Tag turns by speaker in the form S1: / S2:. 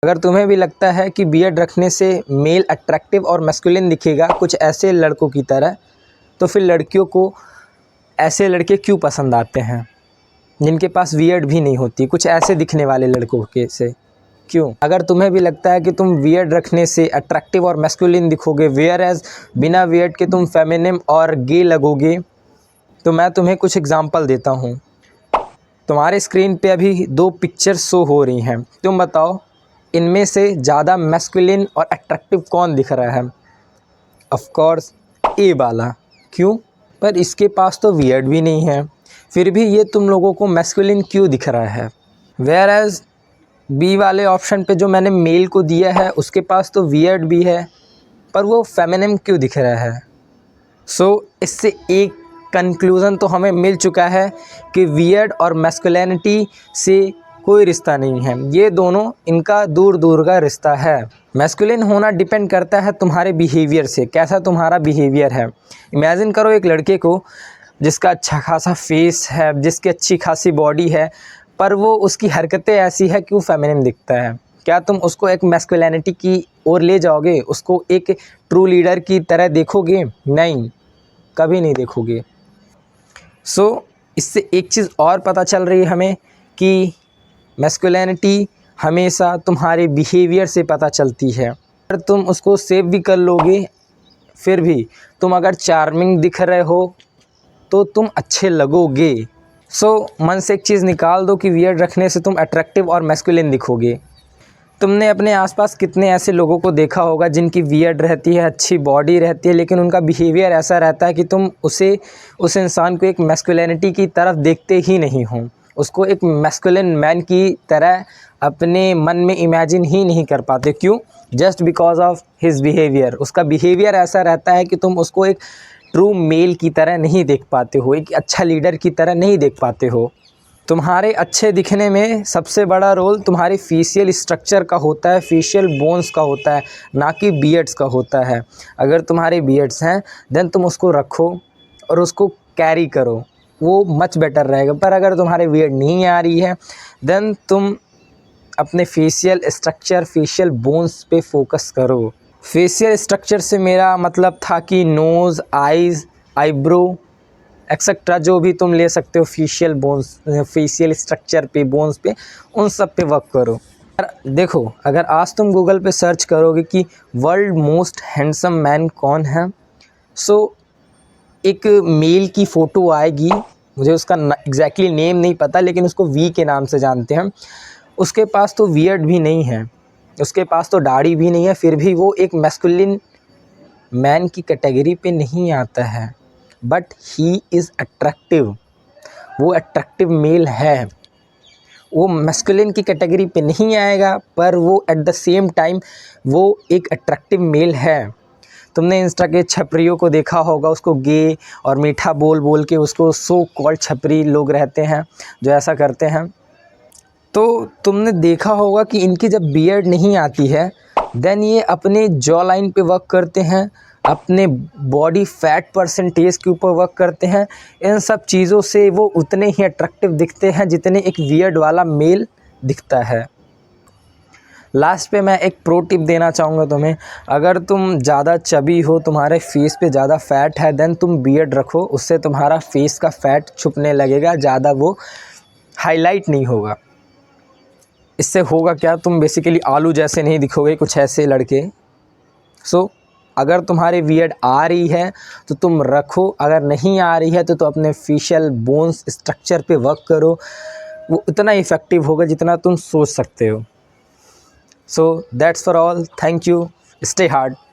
S1: अगर तुम्हें भी लगता है कि बियर्ड रखने से मेल अट्रैक्टिव और मैस्कुलिन दिखेगा कुछ ऐसे लड़कों की तरह, तो फिर लड़कियों को ऐसे लड़के क्यों पसंद आते हैं जिनके पास बियर्ड भी नहीं होती, कुछ ऐसे दिखने वाले लड़कों के से क्यों? अगर तुम्हें भी लगता है कि तुम बियर्ड रखने से अट्रैक्टिव और मैस्कुलिन दिखोगे, वेयर एज बिना बियर्ड के तुम फेमिनिन और गे लगोगे, तो मैं तुम्हें कुछ एग्जांपल देता हूँ। तुम्हारे स्क्रीन पे अभी 2 पिक्चर शो हो रही हैं, तुम बताओ इनमें से ज़्यादा मैस्कुलिन और अट्रैक्टिव कौन दिख रहा है? ऑफ कोर्स ए वाला। क्यों? पर इसके पास तो बियर्ड भी नहीं है, फिर भी ये तुम लोगों को मैस्कुलिन क्यों दिख रहा है? वेयर एज बी वाले ऑप्शन पे जो मैंने मेल को दिया है उसके पास तो बियर्ड भी है, पर वो फेमिनिन क्यों दिख रहा है? इससे एक कंक्लूज़न तो हमें मिल चुका है कि बियर्ड और मैस्कुलिनिटी से कोई रिश्ता नहीं है, ये दोनों इनका दूर दूर का रिश्ता है। मैस्कुलिन होना डिपेंड करता है तुम्हारे बिहेवियर से, कैसा तुम्हारा बिहेवियर है। इमेजिन करो एक लड़के को जिसका अच्छा खासा फेस है, जिसकी अच्छी खासी बॉडी है, पर वो उसकी हरकतें ऐसी है कि वो फेमिनिन दिखता है। क्या तुम उसको एक मैस्कुलिनिटी की ओर ले जाओगे? उसको एक ट्रू लीडर की तरह देखोगे? नहीं, कभी नहीं देखोगे। इससे एक चीज़ और पता चल रही है हमें कि मैस्कुलिनिटी हमेशा तुम्हारे बिहेवियर से पता चलती है। अगर तुम उसको सेव भी कर लोगे, फिर भी तुम अगर चार्मिंग दिख रहे हो तो तुम अच्छे लगोगे। मन से एक चीज़ निकाल दो कि बियर्ड रखने से तुम अट्रैक्टिव और मैस्कुलिन दिखोगे। तुमने अपने आसपास कितने ऐसे लोगों को देखा होगा जिनकी बियर्ड रहती है, अच्छी बॉडी रहती है, लेकिन उनका बिहेवियर ऐसा रहता है कि तुम उस इंसान को एक मैस्कुलिनिटी की तरफ देखते ही नहीं हो, उसको एक मैस्कुलिन मैन की तरह अपने मन में इमेजिन ही नहीं कर पाते। क्यों? Just because of his behaviour. उसका बिहेवियर ऐसा रहता है कि तुम उसको एक ट्रू मेल की तरह नहीं देख पाते हो, एक अच्छा लीडर की तरह नहीं देख पाते हो। तुम्हारे अच्छे दिखने में सबसे बड़ा रोल तुम्हारी फेशियल स्ट्रक्चर का होता है, फेशियल बोन्स का होता है, ना कि बियर्ड्स का होता है। अगर तुम्हारे बियर्ड्स हैं देन तुम उसको रखो और उसको कैरी करो, वो मच बेटर रहेगा। पर अगर तुम्हारे बियर्ड नहीं आ रही है देन तुम अपने फेशियल स्ट्रक्चर, फेशियल बोन्स पे फोकस करो। फेशियल स्ट्रक्चर से मेरा मतलब था कि नोज़, आइज़, आईब्रो एक्सेट्रा जो भी तुम ले सकते हो फेशियल बोन्स, फेशियल स्ट्रक्चर पे, बोन्स पे, उन सब पे वर्क करो। देखो, अगर आज तुम गूगल पे सर्च करोगे कि वर्ल्ड मोस्ट हैंडसम मैन कौन है, एक मेल की फ़ोटो आएगी, मुझे उसका एग्जैक्टली नेम नहीं पता, लेकिन उसको वी के नाम से जानते हैं। उसके पास तो बियर्ड भी नहीं है, उसके पास तो दाढ़ी भी नहीं है, फिर भी वो एक मैस्कुलिन मैन की कैटेगरी पे नहीं आता है, बट ही इज़ अट्रैक्टिव। वो अट्रैक्टिव मेल है, वो मैस्कुलिन की कैटेगरी पे नहीं आएगा, पर वो एट द सेम टाइम वो एक अट्रैक्टिव मेल है। तुमने इंस्टा के छपरियों को देखा होगा, उसको गे और मीठा बोल बोल के उसको सो कॉल्ड छपरी लोग रहते हैं जो ऐसा करते हैं। तो तुमने देखा होगा कि इनकी जब बियर्ड नहीं आती है देन ये अपने जॉ लाइन पे वर्क करते हैं, अपने बॉडी फैट परसेंटेज के ऊपर वर्क करते हैं। इन सब चीज़ों से वो उतने ही अट्रैक्टिव दिखते हैं जितने एक बियर्ड वाला मेल दिखता है। लास्ट पे मैं एक प्रो टिप देना चाहूँगा तुम्हें, अगर तुम ज़्यादा चबी हो, तुम्हारे फेस पे ज़्यादा फैट है, देन तुम बियर्ड रखो, उससे तुम्हारा फेस का फैट छुपने लगेगा, ज़्यादा वो हाईलाइट नहीं होगा। इससे होगा क्या, तुम बेसिकली आलू जैसे नहीं दिखोगे, कुछ ऐसे लड़के। अगर तुम्हारी बियर्ड आ रही है तो तुम रखो, अगर नहीं आ रही है तो अपने फेशियल बोन्स स्ट्रक्चर पे वर्क करो, वो उतना इफ़ेक्टिव होगा जितना तुम सोच सकते हो। That's for all, thank you, stay hard.